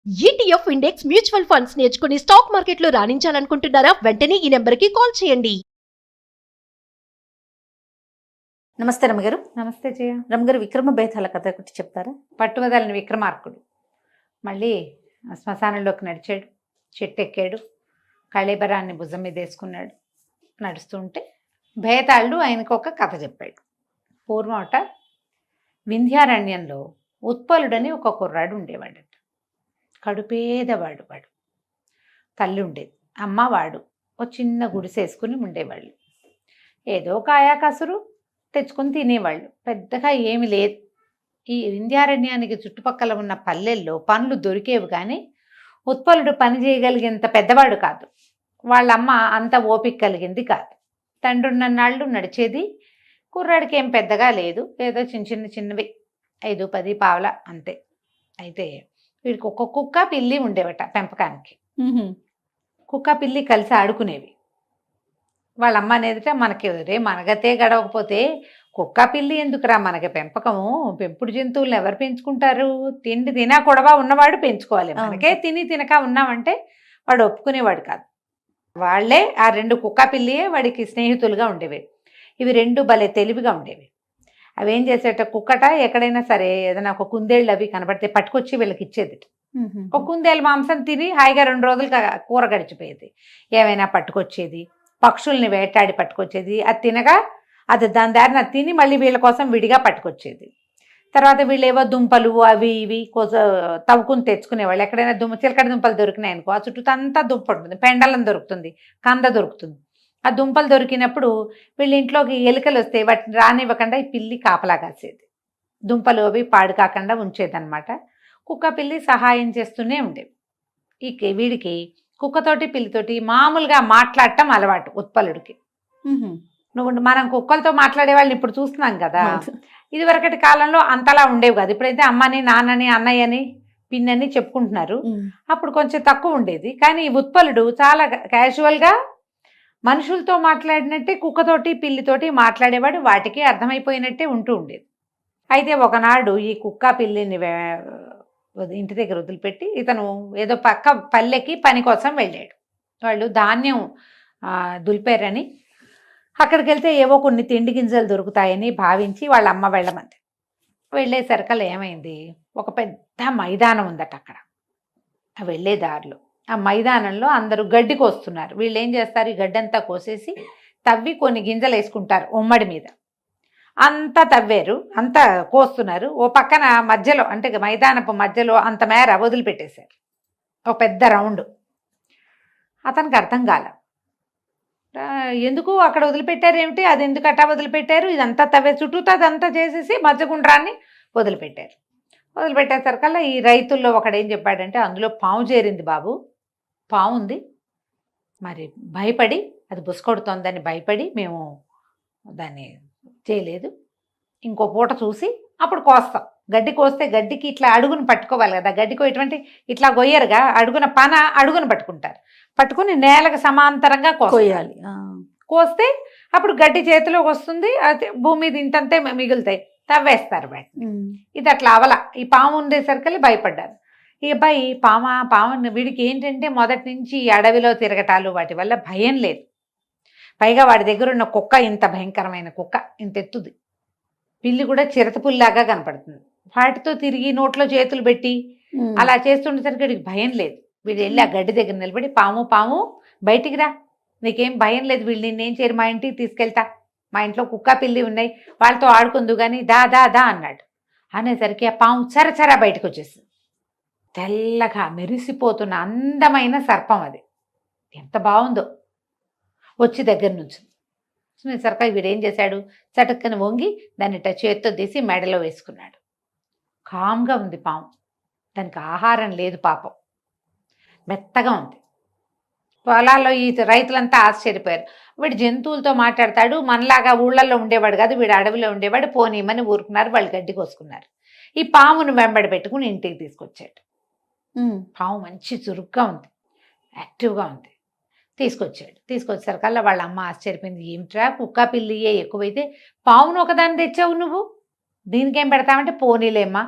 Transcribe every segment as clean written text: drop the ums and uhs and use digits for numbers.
ETF index mutual funds నేర్చుకుని stock మార్కెట్లో రాణించాలనుకుంటున్నారా? వెంటనే ఈ నెంబర్కి కాల్ చేయండి. నమస్తే రమగారు. నమస్తే జయ. రమగారు, విక్రమ బేతాళ కథ ఒకటి చెప్తారా? పట్టువదలని విక్రమార్కుడు మళ్ళీ శ్మశానంలోకి నడిచాడు, చెట్టు ఎక్కాడు, కళేబరాన్ని భుజం మీద వేసుకున్నాడు. నడుస్తుంటే బేతాళుడు ఆయనకు ఒక కథ చెప్పాడు. పూర్వమట వింధ్యారణ్యంలో ఉత్పలుడని ఒక కుర్రాడు ఉండేవాడట. కడుపేదవాడు. వాడు తల్లి ఉండేది, అమ్మ వాడు ఒక చిన్న గుడిసేసుకుని ఉండేవాళ్ళు. ఏదో కాయా కసురు తెచ్చుకొని తినేవాళ్ళు, పెద్దగా ఏమి లేదు. ఈ వింధ్యారణ్యానికి చుట్టుపక్కల ఉన్న పల్లెల్లో పనులు దొరికేవి, కానీ ఉత్పలుడు పని చేయగలిగేంత పెద్దవాడు కాదు. వాళ్ళమ్మ అంత ఓపిక కలిగింది కాదు. తండ్రి ఉన్నన్నాళ్ళు నడిచేది, కుర్రాడికి ఏం పెద్దగా లేదు, ఏదో చిన్నవి 5-10 పావల అంతే. అయితే వీడికి ఒక కుక్క పిల్లి ఉండేవట పెంపకానికి. కుక్క పిల్లి కలిసి ఆడుకునేవి. వాళ్ళ అమ్మ అనేదిట, మనకి మనగతే గడవకపోతే కుక్క పిల్లి ఎందుకురా మనకి పెంపకము, పెంపుడు జంతువులను ఎవరు పెంచుకుంటారు? తిండి తినా కొడవా ఉన్నవాడు పెంచుకోవాలి, మనకే తినక ఉన్నామంటే వాడు ఒప్పుకునేవాడు కాదు. వాళ్ళే ఆ 2 కుక్క పిల్లియే వాడికి స్నేహితులుగా ఉండేవి. ఇవి 2 భలే తెలివిగా ఉండేవి. అవి ఏం చేసేట, కుక్కట ఎక్కడైనా సరే ఏదైనా ఒక కుందేళ్ళు అవి కనబడితే పట్టుకొచ్చి వీళ్ళకి ఇచ్చేది. ఒక కుందేలు మాంసం తిని హాయిగా 2 రోజులు కూర గడిచిపోయేది. ఏమైనా పట్టుకొచ్చేది, పక్షుల్ని వేటాడి పట్టుకొచ్చేది. అది తినగా అది దాని దారిన తిని మళ్ళీ వీళ్ళ కోసం విడిగా పట్టుకొచ్చేది. తర్వాత వీళ్ళు ఏవో దుంపలు అవి ఇవి తవ్వుకుని తెచ్చుకునేవాళ్ళు. ఎక్కడైనా చిలకడ దుంపలు దొరికినాయి అనుకో, ఆ చుట్టూ అంతా దుంప ఉంటుంది, పెండలం దొరుకుతుంది, కంద దొరుకుతుంది. ఆ దుంపలు దొరికినప్పుడు వీళ్ళ ఇంట్లోకి ఎలుకలు వస్తే వాటిని రానివ్వకుండా ఈ పిల్లి కాపలా కాసేది. దుంపలు అవి పాడు కాకుండా ఉంచేదన్నమాట. కుక్క పిల్లి సహాయం చేస్తూనే ఉండేవి. వీడికి కుక్కతోటి పిల్లితోటి మామూలుగా మాట్లాడటం అలవాటు ఉత్పలుడికి. మనం కుక్కలతో మాట్లాడే వాళ్ళని ఇప్పుడు చూస్తున్నాం కదా. ఇదివరకటి కాలంలో అంతలా ఉండేవి కాదు. ఇప్పుడైతే అమ్మని, నాన్నని, అన్నయ్యని, పిన్నని చెప్పుకుంటున్నారు. అప్పుడు కొంచెం తక్కువ ఉండేది. కానీ ఈ ఉత్పలుడు చాలా క్యాజువల్గా మనుషులతో మాట్లాడినట్టే కుక్కతోటి పిల్లితోటి మాట్లాడేవాడు. వాటికి అర్థమైపోయినట్టే ఉంటూ ఉండేది. అయితే ఒకనాడు ఈ కుక్క పిల్లిని ఇంటి దగ్గర వదిలిపెట్టి ఇతను ఏదో పక్క పల్లెకి పని కోసం వెళ్ళాడు. వాళ్ళు ధాన్యం దులిపారని అక్కడికి వెళ్తే ఏవో కొన్ని తిండి గింజలు దొరుకుతాయని భావించి వాళ్ళ అమ్మ వెళ్ళమంది. వెళ్ళేసరికల్లా ఏమైంది, ఒక పెద్ద మైదానం ఉందట అక్కడ. వెళ్ళే దారిలో ఆ మైదానంలో అందరూ గడ్డి కోస్తున్నారు. వీళ్ళు ఏం చేస్తారు, ఈ గడ్డంతా కోసేసి తవ్వి కొన్ని గింజలు వేసుకుంటారు ఉమ్మడి మీద. అంతా తవ్వారు, అంతా కోస్తున్నారు. ఓ పక్కన మధ్యలో, అంటే మైదానపు మధ్యలో అంత మేర వదిలిపెట్టేశారు, ఒక పెద్ద రౌండ్. అతనికి అర్థం కాల, ఎందుకు అక్కడ వదిలిపెట్టారు ఏమిటి, అది ఎందుకు అట్టా వదిలిపెట్టారు, ఇదంతా తవ్వే చుట్టూతో అదంతా చేసేసి మధ్యగుండ్రాన్ని వదిలిపెట్టారు. వదిలిపెట్టేసరికల్లా ఈ రైతుల్లో ఒకడు ఏం చెప్పాడంటే, అందులో పాము చేరింది బాబు, పాము ఉంది, మరి భయపడి అది బుసకొడుతోందని భయపడి మేము దాన్ని చేయలేదు, ఇంకో పూట చూసి అప్పుడు కోస్తాం. గడ్డి కోస్తే గడ్డికి ఇట్లా అడుగును పట్టుకోవాలి కదా, గడ్డికో ఇటువంటి ఇట్లా గొయ్యరుగా అడుగున అడుగును పట్టుకుంటారు, పట్టుకుని నేలకు సమాంతరంగా కోయాలి. కోస్తే అప్పుడు గడ్డి చేతిలోకి వస్తుంది, అది భూమి మీద ఇంతంతే మిగులుతాయి, తవ్వేస్తారు వాటిని. ఇది అట్లా అవల. ఈ పాము ఉండేసరికి భయపడ్డారు. ఈ అబ్బాయి పాము వీడికి ఏంటంటే మొదటి నుంచి అడవిలో తిరగటాలు వాటి వల్ల భయం లేదు. పైగా వాడి దగ్గర ఉన్న కుక్క ఇంత భయంకరమైన కుక్క, ఇంత ఎత్తుది. పిల్లి కూడా చిరతపుల్లాగా కనపడుతుంది. వాటితో తిరిగి నోట్లో చేతులు పెట్టి అలా చేస్తుండేసరికి వీడికి భయం లేదు. వీడు వెళ్ళి ఆ గడ్డి దగ్గర నిలబడి, పాము బయటికి రా, నీకేం భయం లేదు, వీళ్ళు నిన్నేం చేయరు, మా ఇంటికి తీసుకెళ్తా, మా ఇంట్లో కుక్క పిల్లి ఉన్నాయి, వాళ్ళతో ఆడుకుందు కానీ దా దా దా అన్నాడు. అనేసరికి ఆ పాము చరచరా బయటకు వచ్చేసింది. తెల్లగా మెరిసిపోతున్న అందమైన సర్పం అది, ఎంత బాగుందో. వచ్చి దగ్గర నుంచి సరికా వీడేం చేశాడు, చటుక్కని వంగి దాన్ని చేత్తో తీసి మెడలో వేసుకున్నాడు. కామ్గా ఉంది పాము, దానికి ఆహారం లేదు పాపం, మెత్తగా ఉంది. పొలాల్లో ఈ రైతులంతా ఆశ్చర్యపోయారు. వీడు జంతువులతో మాట్లాడతాడు, మనలాగా ఊళ్ళల్లో ఉండేవాడు కాదు, వీడు అడవిలో ఉండేవాడు, పోనీమని ఊరుకున్నారు, వాళ్ళు గడ్డి కోసుకున్నారు. ఈ పామును వెంబడి పెట్టుకుని ఇంటికి తీసుకొచ్చాడు. పాము మంచి చురుగ్గా ఉంది, యాక్టివ్గా ఉంది. తీసుకొచ్చేసరికల్లా వాళ్ళ అమ్మ ఆశ్చర్యపోయింది. ఏమిట్రా, కుక్క పిల్లియే ఎక్కువైతే పావును ఒకదాన్ని తెచ్చావు నువ్వు, దీనికేం పెడతామంటే, పోనీలేమ్మా,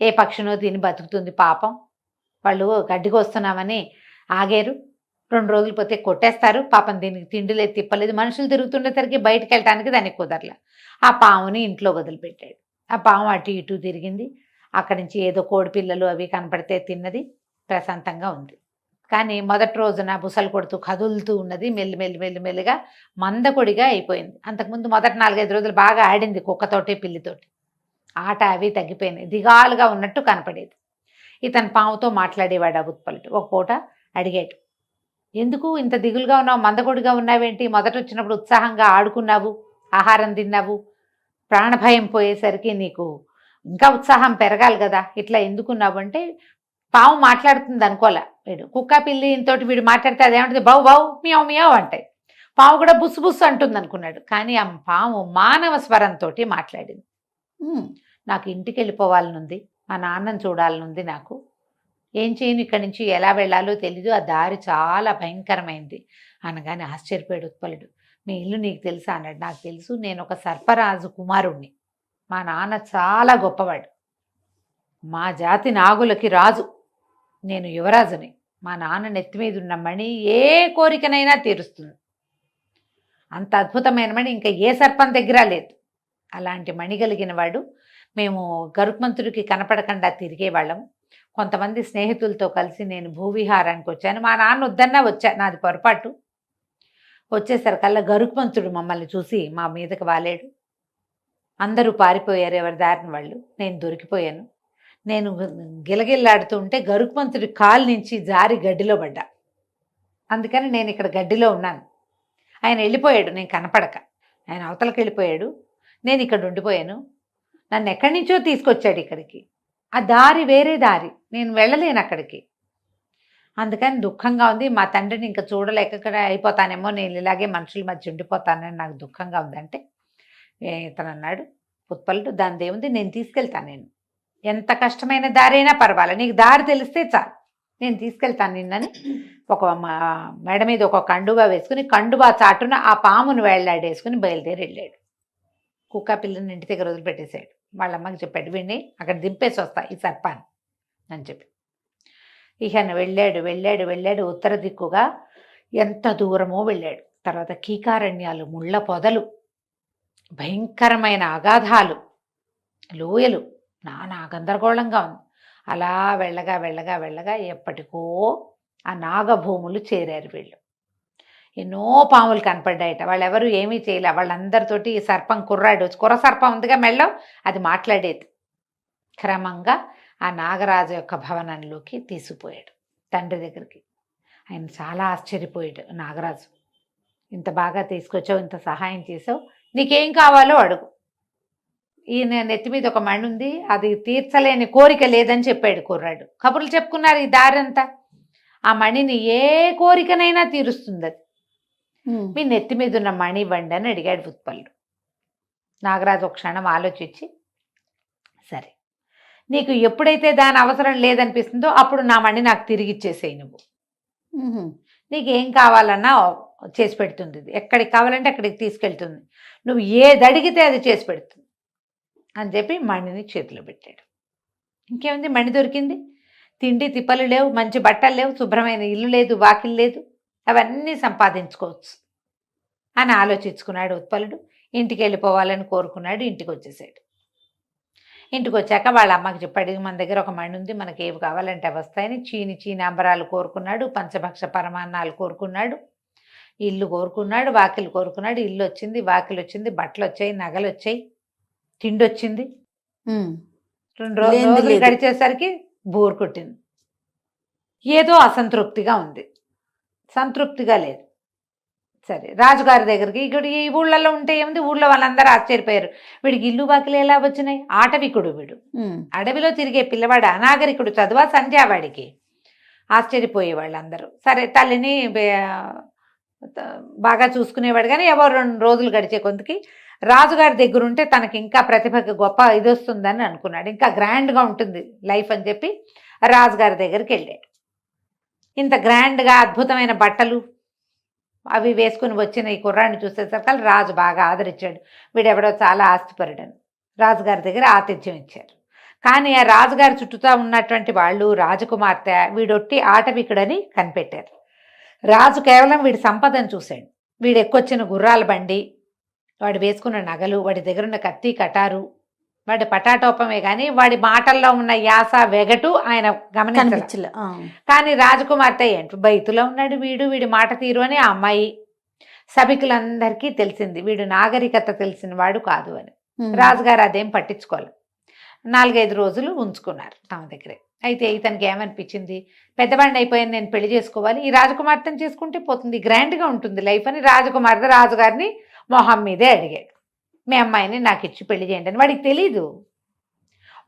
ఏ పక్షినో తిని బతుకుతుంది పాపం, వాళ్ళు గడ్డికి వస్తున్నామని ఆగారు. 2 రోజులు పోతే కొట్టేస్తారు. పాపం దీనికి తిండి లేదు తిప్పలేదు. మనుషులు తిరుగుతుండేసరికి బయటకు వెళ్ళటానికి దానికి కుదరలే. ఆ పాముని ఇంట్లో వదిలిపెట్టాడు. ఆ పాము అటు ఇటు తిరిగింది. అక్కడి నుంచి ఏదో కోడి పిల్లలు అవి కనపడితే తిన్నది. ప్రశాంతంగా ఉంది. కానీ మొదటి రోజున బుసలు కొడుతూ కదులుతూ ఉన్నది. మెల్లిగా మందకొడిగా అయిపోయింది. అంతకుముందు మొదటి 4-5 రోజులు బాగా ఆడింది కుక్కతోటి పిల్లితోటి. ఆట అవి తగ్గిపోయినాయి. దిగాలుగా ఉన్నట్టు కనపడేది. ఇతను పాముతో మాట్లాడేవాడు ఆ ఉత్పలుడు. ఒక పూట అడిగాడు, ఎందుకు ఇంత దిగులుగా ఉన్నావు, మందకొడిగా ఉన్నావేంటి? మొదట వచ్చినప్పుడు ఉత్సాహంగా ఆడుకున్నావు, ఆహారం తిన్నావు, ప్రాణభయం పోయేసరికి నీకు ఇంకా ఉత్సాహం పెరగాలి కదా, ఇట్లా ఎందుకున్నావు అంటే, పాము మాట్లాడుతుంది అనుకోలే వీడు. కుక్క పిల్లితోటి వీడు మాట్లాడితే అదేమంటుంది, బౌ బౌ మియావ్ మియావ్ అంటాయి. పాము కూడా బుస్సు బుస్సు అంటుంది అనుకున్నాడు. కానీ ఆ పాము మానవ స్వరంతో మాట్లాడింది. నాకు ఇంటికి వెళ్ళిపోవాలనుంది, మా నాన్నని చూడాలనుంది, నాకు ఏం చేయను, ఇక్కడి నుంచి ఎలా వెళ్ళాలో తెలీదు, ఆ దారి చాలా భయంకరమైంది అనగానే ఆశ్చర్యపోయాడు ఉత్పలుడు. మీ ఇల్లు నీకు తెలుసా అన్నాడు. నాకు తెలుసు, నేను ఒక సర్పరాజు కుమారుణ్ణి, మా నాన్న చాలా గొప్పవాడు, మా జాతి నాగులకి రాజు, నేను యువరాజుని, మా నాన్న నెత్తి మీద ఉన్న మణి ఏ కోరికనైనా తీరుస్తుంది, అంత అద్భుతమైన మణి ఇంకా ఏ సర్పం దగ్గర లేదు, అలాంటి మణి కలిగిన వాడు. మేము గరుత్మంతుడికి కనపడకుండా తిరిగేవాళ్ళం. కొంతమంది స్నేహితులతో కలిసి నేను భూవిహారానికి వచ్చాను, మా నాన్న వద్దన్నా వచ్చా, నాది పొరపాటు. వచ్చేసరికల్లా గరుత్మంతుడు మమ్మల్ని చూసి మా మీదకి వాలేడు. అందరూ పారిపోయారు ఎవరి దారిని వాళ్ళు. నేను దొరికిపోయాను. నేను గిలగిల్లాడుతూ ఉంటే గరుత్మంతుడి కాలు నుంచి జారి గడ్డిలో పడ్డా. అందుకని నేను ఇక్కడ గడ్డిలో ఉన్నాను. ఆయన వెళ్ళిపోయాడు, నేను కనపడక. ఆయన అవతలకి వెళ్ళిపోయాడు, నేను ఇక్కడ ఉండిపోయాను. నన్ను ఎక్కడి నుంచో తీసుకొచ్చాడు ఇక్కడికి. ఆ దారి వేరే దారి, నేను వెళ్ళలేను అక్కడికి. అందుకని దుఃఖంగా ఉంది. మా తండ్రిని ఇంకా చూడలేక అయిపోతానేమో, నేను ఇలాగే మనుషుల మధ్య ఉండిపోతానని నాకు దుఃఖంగా ఉందంటే, ఇతను అన్నాడు ఉత్పలుడు, దాని దేవుంది, నేను తీసుకెళ్తాను, నేను ఎంత కష్టమైన దారైనా పర్వాలేదు, నీకు దారి తెలిస్తే చాలు, నేను తీసుకెళ్తాను నిన్నని ఒక మెడ మీద ఒక కండువా వేసుకుని, కండువా చాటున ఆ పామును వేళ్లాడేసుకుని బయలుదేరి వెళ్ళాడు. కుక్క పిల్లని ఇంటి దగ్గర వదిలిపెట్టేశాడు. వాళ్ళ అమ్మకి చెప్పాడు, వీడిని అక్కడ దింపేసి వస్తా ఈ సర్పాన్ని అని చెప్పి. ఇక వెళ్ళాడు ఉత్తర దిక్కుగా ఎంత దూరమో వెళ్ళాడు. తర్వాత కీకారణ్యాలు, ముళ్ళ పొదలు, భయంకరమైన అగాధాలు, లోయలు, నానా గందరగోళంగా ఉంది. అలా వెళ్ళగా ఎప్పటికో ఆ నాగభూములు చేరారు వీళ్ళు. ఎన్నో పాములు కనపడ్డాయట. వాళ్ళెవరు ఏమీ చేయలే. వాళ్ళందరితోటి ఈ సర్పం కుర్రాడు, కుర్ర సర్పం ఉందిగా మెళ్ళో, అది మాట్లాడేది. క్రమంగా ఆ నాగరాజు యొక్క భవనంలోకి తీసుకుపోయాడు తండ్రి దగ్గరికి. ఆయన చాలా ఆశ్చర్యపోయాడు. నాగరాజు, ఇంత బాగా తీసుకొచ్చావు, ఇంత సహాయం చేసావు, నీకేం కావాలో అడుగు. ఈయన నెత్తి మీద ఒక మణి ఉంది, అది తీర్చలేని కోరిక లేదని చెప్పాడు కుర్రాడు. కబుర్లు చెప్పుకున్నారు ఈ దారంతా. ఆ మణిని ఏ కోరికనైనా తీరుస్తుంది అది. మీ నెత్తి మీద ఉన్న మణి ఇవ్వండి అని అడిగాడు ఉత్పలుడు. నాగరాజు ఒక క్షణం ఆలోచించి, సరే నీకు ఎప్పుడైతే దాని అవసరం లేదనిపిస్తుందో అప్పుడు నా మణి నాకు తిరిగి ఇచ్చేసేయి, నువ్వు నీకేం కావాలన్నా చేసి పెడుతుంది, ఎక్కడికి కావాలంటే అక్కడికి తీసుకెళ్తుంది, నువ్వు ఏది అడిగితే అది చేసి పెడుతుంది అని చెప్పి మణిని చేతిలో పెట్టాడు. ఇంకేముంది, మణి దొరికింది. తిండి తిప్పలు లేవు, మంచి బట్టలు లేవు, శుభ్రమైన ఇల్లు లేదు, వాకిలు లేదు, అవన్నీ సంపాదించుకోవచ్చు అని ఆలోచించుకున్నాడు ఉత్పలుడు. ఇంటికి వెళ్ళిపోవాలని కోరుకున్నాడు. ఇంటికి వచ్చేసాడు. ఇంటికి వచ్చాక వాళ్ళ అమ్మకి చెప్పాడు, మన దగ్గర ఒక మణి ఉంది, మనకి ఏవి కావాలంటే అవి వస్తాయని. చీనాంబరాలు కోరుకున్నాడు, పంచభక్ష పరమాన్నాలు కోరుకున్నాడు, ఇల్లు కోరుకున్నాడు, వాకిలు కోరుకున్నాడు. ఇల్లు వచ్చింది, వాకిలు వచ్చింది, బట్టలు వచ్చాయి, నగలు వచ్చాయి, తిండి వచ్చింది. 2 రోజులు గడిచేసరికి బోర్ కొట్టింది. ఏదో అసంతృప్తిగా ఉంది, సంతృప్తిగా లేదు. సరే రాజుగారి దగ్గరికి, ఇక్కడ ఈ ఊళ్ళల్లో ఉంటే ఏముంది, ఊళ్ళో వాళ్ళందరూ ఆశ్చర్యపోయారు. వీడికి ఇల్లు వాకిలు ఎలా వచ్చినాయి, ఆటవికుడు వీడు, అడవిలో తిరిగే పిల్లవాడు, అనాగరికుడు, చదువా సంధ్యా వాడికి. ఆశ్చర్యపోయే వాళ్ళందరూ. సరే తల్లిని బాగా చూసుకునేవాడు. కానీ ఎవరు 2 రోజులు గడిచే కొంతకి రాజుగారి దగ్గర ఉంటే తనకి ఇంకా ప్రతిభకి గొప్ప ఇది వస్తుందని అనుకున్నాడు, ఇంకా గ్రాండ్గా ఉంటుంది లైఫ్ అని చెప్పి రాజుగారి దగ్గరికి వెళ్ళాడు. ఇంత గ్రాండ్గా అద్భుతమైన బట్టలు అవి వేసుకుని వచ్చిన ఈ కుర్రాన్ని చూసేసరికి రాజు బాగా ఆదరించాడు. వీడెవడో చాలా ఆస్తిపరుడని రాజుగారి దగ్గర ఆతిథ్యం ఇచ్చారు. కానీ ఆ రాజుగారి చుట్టూతా ఉన్నటువంటి వాళ్ళు రాజకుమార్తె వీడొట్టి ఆటవికుడని కనిపెట్టారు. రాజు కేవలం వీడి సంపదను చూశాడు. వీడు ఎక్కొచ్చిన గుర్రాల బండి, వాడు వేసుకున్న నగలు, వాడి దగ్గరున్న కత్తి కటారు, వాడి పటాటోపమే కానీ వాడి మాటల్లో ఉన్న యాస వెగటు ఆయన గమనించలే. కనిపించలే. కానీ రాజకుమార్తె ఏంటి బయతులో ఉన్నాడు వీడి మాట తీరు అని ఆ అమ్మాయి సభికులందరికీ తెలిసింది. వీడు నాగరికత తెలిసిన వాడు కాదు అని. రాజుగారు అదేం పట్టించుకోవాలి. 4-5 రోజులు ఉంచుకున్నారు తమ దగ్గరే. అయితే ఇతనికి ఏమనిపించింది, పెద్దవాడిని అయిపోయాను, నేను పెళ్లి చేసుకోవాలి, ఈ రాజకుమార్తెను చేసుకుంటే పోతుంది, గ్రాండ్గా ఉంటుంది లైఫ్ అని రాజకుమార్తె రాజుగారిని మొహం మీదే అడిగాడు, మీ అమ్మాయిని నాకు ఇచ్చి పెళ్లి చేయండి అని. వాడికి తెలీదు,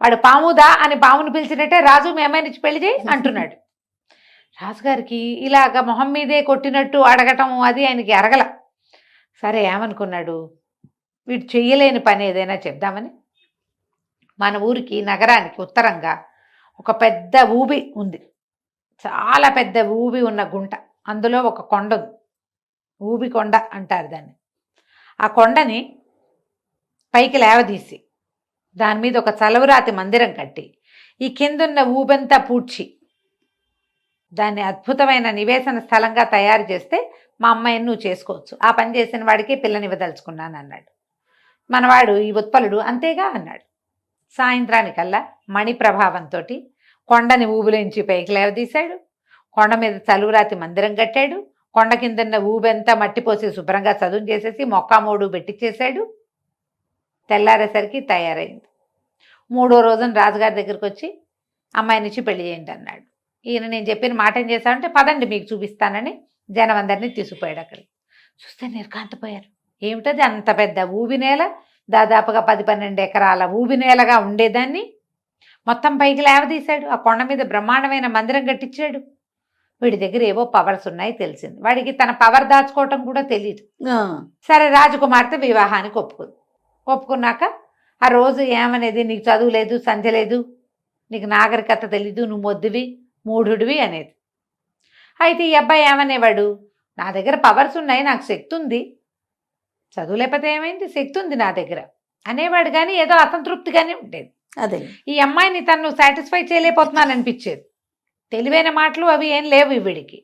వాడు పాముదా అని పామును పిలిచినట్టే రాజు మీ అమ్మాయిని ఇచ్చి పెళ్లి చేయి అంటున్నాడు. రాజుగారికి ఇలాగ మొహం మీదే కొట్టినట్టు అడగటం అది ఆయనకి అరగల. సరే ఏమనుకున్నాడు, వీడు చెయ్యలేని పని ఏదైనా చెప్దామని మన ఊరికి నగరానికి ఉత్తరంగా ఒక పెద్ద ఊబి ఉంది, చాలా పెద్ద ఊబి ఉన్న గుంట, అందులో ఒక కొండ ఉంది, ఊబి కొండ అంటారు దాన్ని. ఆ కొండని పైకి లేవదీసి దాని మీద ఒక చలవరాతి మందిరం కట్టి ఈ కిందున్న ఊబంతా పూడ్చి దాన్ని అద్భుతమైన నివేశన స్థలంగా తయారు చేస్తే మా అమ్మాయిని నువ్వు చేసుకోవచ్చు, ఆ పని చేసిన వాడికి పిల్లనివ్వదలుచుకున్నాను అన్నాడు. మనవాడు ఈ ఉత్పలుడు అంతేగా అన్నాడు. సాయంత్రానికల్లా మణి ప్రభావంతో కొండని ఊబిలోంచి పైకి లేవదీశాడు, కొండ మీద చలువురాతి మందిరం కట్టాడు, కొండ కిందన్న ఊబెంతా మట్టిపోసి శుభ్రంగా చదువు చేసేసి మొక్కామూడు పెట్టించేశాడు. తెల్లారేసరికి తయారైంది. 3వ రోజున రాజుగారి దగ్గరికి వచ్చి అమ్మాయినిచ్చి పెళ్లి చేయండి అన్నాడు. ఈయన నేను చెప్పిన మాట ఏం చేశానంటే పదండి మీకు చూపిస్తానని జనం అందరినీ తీసుకుపోయాడు. అక్కడికి చూస్తే నిర్కాంతపోయారు. ఏమిటది అంత పెద్ద ఊబి నేల, దాదాపుగా 10-12 ఎకరాల ఊబి నేలగా ఉండేదాన్ని మొత్తం పైకి లేవదీశాడు. ఆ కొండ మీద బ్రహ్మాండమైన మందిరం కట్టించాడు. వీడి దగ్గర ఏవో పవర్స్ ఉన్నాయి తెలిసింది. వాడికి తన పవర్ దాచుకోవటం కూడా తెలియదు. సరే రాజకుమార్తె వివాహానికి ఒప్పుకున్నాక ఆ రోజు ఏమనేది, నీకు చదువు లేదు, సంధ్య లేదు, నీకు నాగరికత తెలీదు, నువ్వు మొద్దువి మూఢుడివి అనేది. అయితే ఈ అబ్బాయి ఏమనేవాడు, నా దగ్గర పవర్స్ ఉన్నాయి, నాకు శక్తి ఉంది, చదువు లేకపోతే ఏమైంది, శక్తి ఉంది నా దగ్గర అనేవాడు. కానీ ఏదో అసంతృప్తిగానే ఉండేది. అదే ఈ అమ్మాయిని తను సాటిస్ఫై చేయలేకపోతున్నాను అనిపించేది. తెలివైన మాటలు అవి ఏం లేవు వీడికి.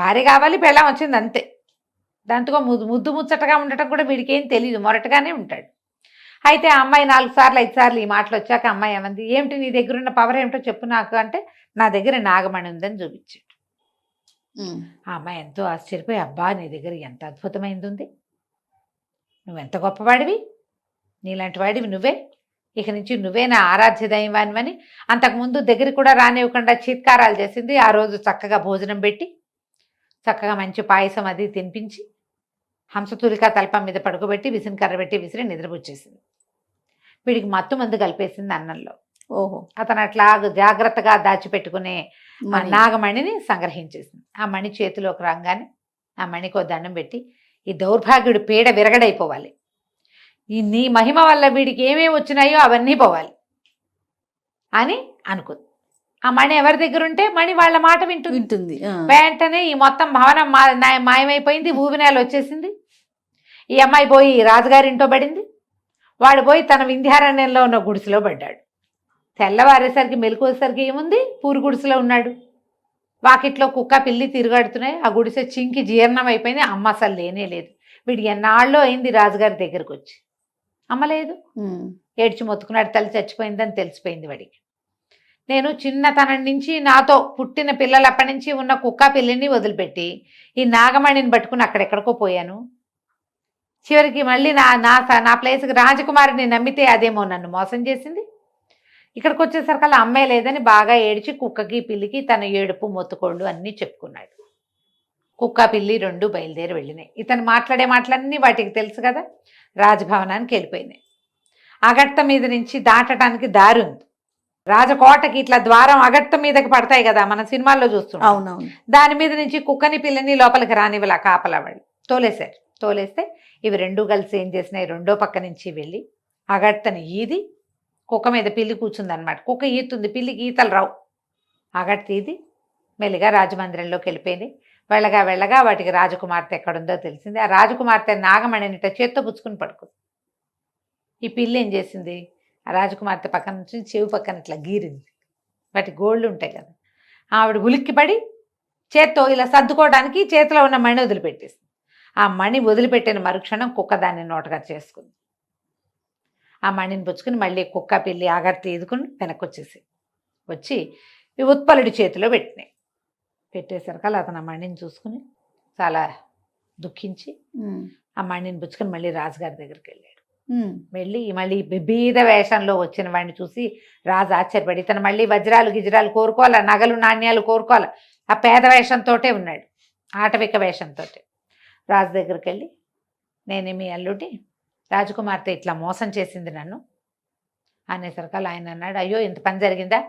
భార్య కావాలి, పెళ్ళాం వచ్చింది అంతే. దాంతో ముద్దు ముచ్చటగా ఉండటం కూడా వీడికి ఏం తెలియదు, మొరటగానే ఉంటాడు. అయితే ఆ అమ్మాయి 4 సార్లు 5 సార్లు ఈ మాటలు వచ్చాక అమ్మాయి ఏమంది, ఏమిటి నీ దగ్గర ఉన్న పవర్ ఏమిటో చెప్పు నాకు అంటే, నా దగ్గర నాగమణి ఉందని చూపించాడు. ఆ అమ్మాయి ఎంతో ఆశ్చర్యపోయి, అబ్బా నీ దగ్గర ఎంత అద్భుతమైంది ఉంది, నువ్వెంత గొప్పవాడివి, నీలాంటి వాడివి నువ్వే, ఇక నుంచి నువ్వే నా ఆరాధ్య దైవానివని అంతకుముందు దగ్గర కూడా రానివ్వకుండా చీత్కారాలు చేసింది. ఆ రోజు చక్కగా భోజనం పెట్టి చక్కగా మంచి పాయసం అది తినిపించి హంసతూలికా తల్పం మీద పడుకోబెట్టి విసిరికర్ర పెట్టి విసిరి నిద్రపుచ్చేసింది. వీడికి మత్తు మందు కలిపేసింది అన్నంలో. ఓహో. అతను అట్లా జాగ్రత్తగా దాచిపెట్టుకునే నాగమణిని సంగ్రహించేసింది. ఆ మణి చేతిలోకి రాగానే ఆ మణికో దండం పెట్టి, ఈ దౌర్భాగ్యుడి పీడ విరగడైపోవాలి, ఈ నీ మహిమ వల్ల వీడికి ఏమేమి వచ్చినాయో అవన్నీ పోవాలి అని అనుకుంది. ఆ మణి ఎవరి దగ్గర ఉంటే మణి వాళ్ళ మాట వింటుంది. వెంటనే ఈ మొత్తం భవనం మాయమైపోయింది, ఊబినేలు వచ్చేసింది. ఈ అమ్మాయి పోయి రాజుగారింటో పడింది, వాడు పోయి తన వింధ్యారణ్యంలో ఉన్న గుడిసెలో పడ్డాడు. తెల్లవారేసరికి మెలకువసరికి ఏముంది, పూరు గుడిసెలో ఉన్నాడు. వాకిట్లో కుక్క పిల్లి తిరుగాడుతున్నాయి. ఆ గుడిసె చింకి జీర్ణం అయిపోయింది. అమ్మ అసలు లేనే లేదు. వీడు ఎన్నాళ్ళో అయింది రాజుగారి దగ్గరకు వచ్చి, అమ్మలేదు. ఏడ్చి మొత్తుకున్నాడు, తల్లి చచ్చిపోయిందని తెలిసిపోయింది వాడికి. నేను చిన్నతనం నుంచి నాతో పుట్టిన పిల్లలప్పటి నుంచి ఉన్న కుక్క పిల్లిని వదిలిపెట్టి ఈ నాగమణిని పట్టుకుని అక్కడెక్కడికో పోయాను. చివరికి మళ్ళీ నా ప్లేస్కి రాజకుమారిని నమ్మితే అదేమో నన్ను మోసం చేసింది. ఇక్కడికి వచ్చేసరికల్లా అమ్మే లేదని బాగా ఏడ్చి కుక్కకి పిల్లికి తన ఏడుపు మొత్తుకోళ్ళు అన్నీ చెప్పుకున్నాడు. కుక్క పిల్లి 2 బయలుదేరి వెళ్ళినాయి. ఇతను మాట్లాడే మాటలన్నీ వాటికి తెలుసు కదా. రాజభవనానికి వెళ్ళిపోయినాయి. అగట్ట మీద నుంచి దాటడానికి దారి ఉంది. రాజకోటకి ఇట్లా ద్వారం అగట్ట మీదకి పడతాయి కదా, మన సినిమాల్లో చూస్తున్నాం. అవునవును. దాని మీద నుంచి కుక్కని పిల్లని లోపలికి రానివ్వలా కాపలా వాళ్ళు తోలేశారు. తోలేస్తే ఇవి 2 కలిసి ఏం చేసినాయి, రెండో పక్క నుంచి వెళ్ళి అగట్టని ఈది కుక్క మీద పిల్లి కూర్చుందనమాట. కుక్క ఈతుంది, పిల్లికి ఈతలు రావు. అగట్ట ఈది మెల్లిగా రాజమందిరంలోకి వెళ్ళిపోయింది. వెళ్ళగా వెళ్ళగా వాటికి రాజకుమార్తె ఎక్కడుందో తెలిసింది. ఆ రాజకుమార్తె నాగమణినిట చేత్తో పుచ్చుకుని పడుకుంది. ఈ పిల్లి ఏం చేసింది, ఆ రాజకుమార్తె పక్కన నుంచి చెవి పక్కన ఇట్లా గీరింది. వాటి గోళ్ళు ఉంటాయి కదా. ఆవిడ ఉలిక్కిపడి చేత్తో ఇలా సర్దుకోవడానికి చేతిలో ఉన్న మణి వదిలిపెట్టేసింది. ఆ మణి వదిలిపెట్టిన మరుక్షణం కుక్క దాన్ని నోటగా చేసుకుంది. ఆ మణిని పుచ్చుకుని మళ్ళీ కుక్క పిల్లి ఆగర్తి ఎదుకుని వెనక్కి వచ్చి ఈ ఉత్పలుడి చేతిలో పెట్టేసరికి అతను ఆ మణిని చూసుకుని చాలా దుఃఖించి ఆ మణిని పుచ్చుకొని మళ్ళీ రాజుగారి దగ్గరికి వెళ్ళాడు. వెళ్ళి మళ్ళీ బీద వేషంలో వచ్చిన వాడిని చూసి రాజు ఆశ్చర్యపడి, ఇతను మళ్ళీ వజ్రాలు గిజ్రాలు కోరుకోవాలా, నగలు నాణ్యాలు కోరుకోవాలా, ఆ పేద వేషంతోటే ఉన్నాడు, ఆటవిక వేషంతో. రాజు దగ్గరికి వెళ్ళి, నేను మీ అల్లుడి రాజకుమార్తె ఇట్లా మోసం చేసింది నన్ను అనేసరికి ఆయన అన్నాడు, అయ్యో ఇంత పని జరిగిందా,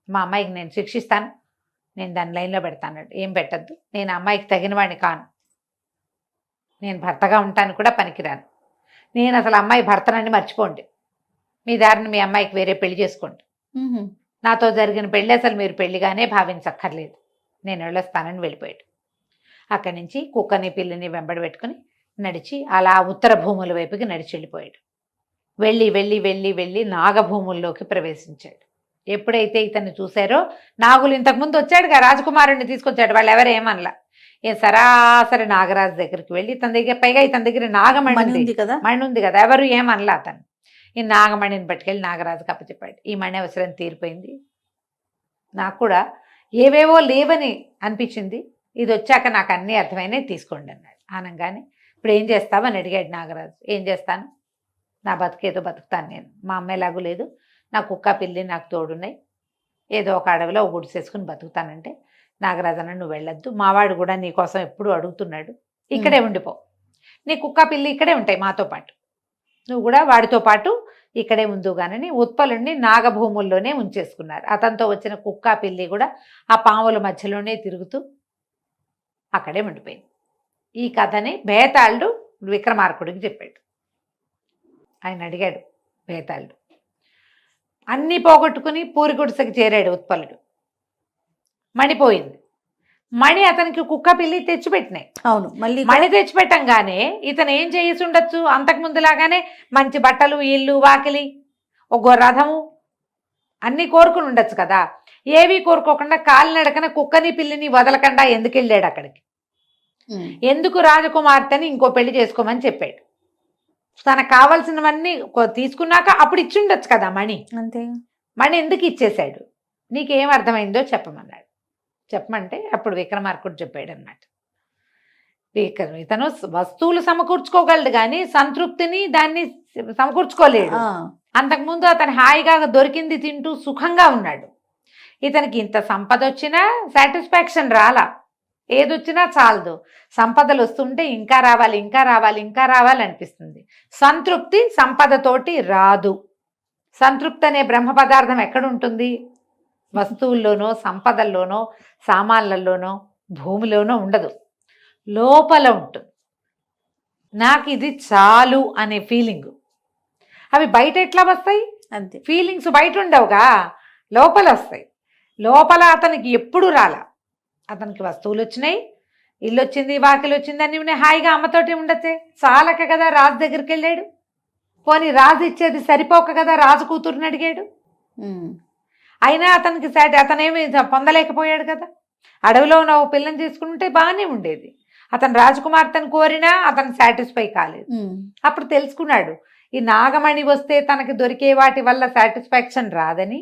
మా అమ్మాయికి నేను శిక్షిస్తాను, నేను దాని లైన్లో పెడతాను. ఏం పెట్టద్దు, నేను అమ్మాయికి తగిన వాడిని కాను, నేను భర్తగా ఉంటాను కూడా పనికిరాను, నేను అసలు అమ్మాయి భర్తనని మర్చిపోండి, మీ దారిని మీ అమ్మాయికి వేరే పెళ్లి చేసుకోండి, నాతో జరిగిన పెళ్ళి అసలు మీరు పెళ్లిగానే భావించక్కర్లేదు, నేను వెళ్ళొస్తానని వెళ్ళిపోయాడు. అక్కడి నుంచి కుక్కని పిల్లిని వెంబడి పెట్టుకుని నడిచి అలా ఉత్తర భూముల వైపుకి నడిచి వెళ్ళిపోయాడు. వెళ్ళి వెళ్ళి వెళ్ళి వెళ్ళి నాగభూముల్లోకి ప్రవేశించాడు. ఎప్పుడైతే ఇతన్ని చూశారో, నాగులు ఇంతకుముందు వచ్చాడుగా రాజకుమారుణ్ణి తీసుకొచ్చాడు, వాళ్ళు ఎవరేమనలా, సరాసరి నాగరాజు దగ్గరికి వెళ్ళి ఇతని దగ్గర, పైగా ఇతని దగ్గర నాగమణి ఉంది కదా, ఎవరు ఏమనలా అతను. ఈ నాగమణిని పట్టుకెళ్ళి నాగరాజుకి అప్పచెప్పాడు. ఈ మణి అవసరం తీరిపోయింది, నాకు కూడా ఏవేవో లేవని అనిపించింది, ఇది వచ్చాక నాకు అన్నీ అర్థమైనాయి, తీసుకోండి అన్నాడు. అనగానే ఇప్పుడు ఏం చేస్తావు అని అడిగాడు నాగరాజు. ఏం చేస్తాను, నా బతుకేదో బతుకుతాను, నేను మా అమ్మాయి లాగు లేదు, నా కుక్క పిల్లి నాకు తోడున్నాయి, ఏదో ఒక అడవిలో ఒక గుడిసేసుకుని బతుకుతానంటే, నాగరాజు అన్న నువ్వు వెళ్ళొద్దు, మావాడు కూడా నీ కోసం ఎప్పుడు అడుగుతున్నాడు, ఇక్కడే ఉండిపో, నీ కుక్క పిల్లి ఇక్కడే ఉంటాయి మాతో పాటు, నువ్వు కూడా వాడితో పాటు ఇక్కడే ఉందుగానని ఉత్పలుణ్ణి నాగభూముల్లోనే ఉంచేసుకున్నారు. అతనితో వచ్చిన కుక్క పిల్లి కూడా ఆ పాముల మధ్యలోనే తిరుగుతూ అక్కడే ఉండిపోయింది. ఈ కథని బేతాళుడు విక్రమార్కుడికి చెప్పాడు. ఆయన అడిగాడు బేతాళుడు, అన్నీ పోగొట్టుకుని పూరి గుడిసెకి చేరాడు ఉత్పలుడు, మణిపోయింది, మణి అతనికి కుక్క పిల్లి తెచ్చిపెట్టినాయి. అవును, మళ్ళీ మణి తెచ్చిపెట్టంగానే ఇతను ఏం చేసి ఉండొచ్చు, అంతకుముందులాగానే మంచి బట్టలు, ఇల్లు, వాకిలి, ఒక రథము అన్నీ కోరుకుని ఉండొచ్చు కదా. ఏవి కోరుకోకుండా కాలినడకన కుక్కని పిల్లిని వదలకుండా ఎందుకు వెళ్ళాడు అక్కడికి, ఎందుకు రాజకుమార్తెని ఇంకో పెళ్లి చేసుకోమని చెప్పాడు. తనకు కావాల్సినవన్నీ తీసుకున్నాక అప్పుడు ఇచ్చి ఉండొచ్చు కదా మణి, అంతే. మణి ఎందుకు ఇచ్చేశాడు, నీకేం అర్థమైందో చెప్పమన్నాడు. చెప్పమంటే అప్పుడు విక్రమార్కుడు చెప్పాడు అన్నమాట. ఇతను వస్తువులు సమకూర్చుకోగలడు కానీ సంతృప్తిని దాన్ని సమకూర్చుకోలేడు. అంతకుముందు అతను హాయిగా దొరికింది తింటూ సుఖంగా ఉన్నాడు. ఇతనికి ఇంత సంపద వచ్చినా సాటిస్ఫాక్షన్ రాలా, ఏదొచ్చినా చాలదు, సంపదలు వస్తుంటే ఇంకా రావాలి ఇంకా రావాలి ఇంకా రావాలి అనిపిస్తుంది. సంతృప్తి సంపదతోటి రాదు. సంతృప్తి అనే బ్రహ్మ పదార్థం ఎక్కడుంటుంది, వస్తువుల్లోనో సంపదల్లోనో సామాన్లలోనో భూమిలోనో ఉండదు, లోపల ఉంటుంది. నాకు ఇది చాలు అనే ఫీలింగ్, అవి బయట ఎట్లా వస్తాయి, అంతే. ఫీలింగ్స్ బయట ఉండవుగా, లోపల వస్తాయి. లోపల అతనికి ఎప్పుడు రాలా, అతనికి వస్తువులు వచ్చినాయి, ఇల్లు వచ్చింది, వాకిలు వచ్చింది, అన్నీ ఉన్నాయి, హాయిగా అమ్మతోటి ఉండొచ్చే, చాలక కదా రాజు దగ్గరికి వెళ్ళాడు. పోనీ రాజు ఇచ్చేది సరిపోక కదా రాజు కూతురుని అడిగాడు. అయినా అతనికి అతనేమి పొందలేకపోయాడు కదా. అడవిలో ఉన్న ఓ పిల్లని తీసుకుంటే బాగానే ఉండేది, అతను రాజకుమార్తెను కోరినా అతను సాటిస్ఫై కాలేదు. అప్పుడు తెలుసుకున్నాడు, ఈ నాగమణి వస్తే తనకి దొరికే వాటి వల్ల సాటిస్ఫాక్షన్ రాదని,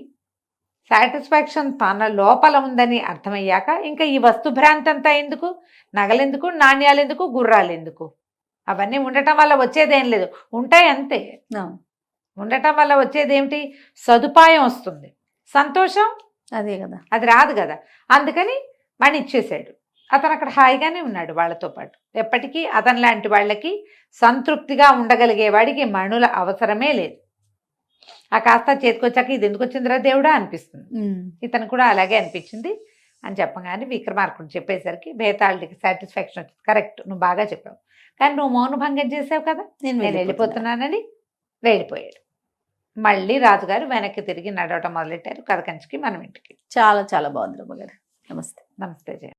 సాటిస్ఫాక్షన్ తన లోపల ఉందని అర్థమయ్యాక ఇంకా ఈ వస్తుభ్రాంతి అంతా ఎందుకు, నగలెందుకు, నాణ్యాలు ఎందుకు, గుర్రాలు ఎందుకు, అవన్నీ ఉండటం వల్ల వచ్చేదేం లేదు, ఉంటాయి అంతే. ఉండటం వల్ల వచ్చేది ఏమిటి, సదుపాయం వస్తుంది, సంతోషం అదే కదా, అది రాదు కదా. అందుకని మణి ఇచ్చేసాడు. అతను అక్కడ హాయిగానే ఉన్నాడు వాళ్ళతో పాటు. ఎప్పటికీ అతని లాంటి వాళ్ళకి సంతృప్తిగా ఉండగలిగే వాడికి మణుల అవసరమే లేదు. ఆ కాస్త చేతికొచ్చాక ఇది ఎందుకు వచ్చిందిరా దేవుడా అనిపిస్తుంది. ఇతను కూడా అలాగే అనిపించింది అని చెప్పగానే విక్రమార్కుడు చెప్పేసరికి బేతాళుడికి సాటిస్ఫాక్షన్ వచ్చింది. కరెక్ట్, నువ్వు బాగా చెప్పావు, కానీ నువ్వు మౌనభంగం చేసావు కదా, నేను వెళ్ళిపోతున్నానని వెళ్ళిపోయాడు. మళ్ళీ రాజుగారు వెనక్కి తిరిగి నడవటం మొదలెట్టారు. కథ కంచికి మనం ఇంటికి. చాలా చాలా బాగుంది రమ్మగారు. నమస్తే. నమస్తే జయ.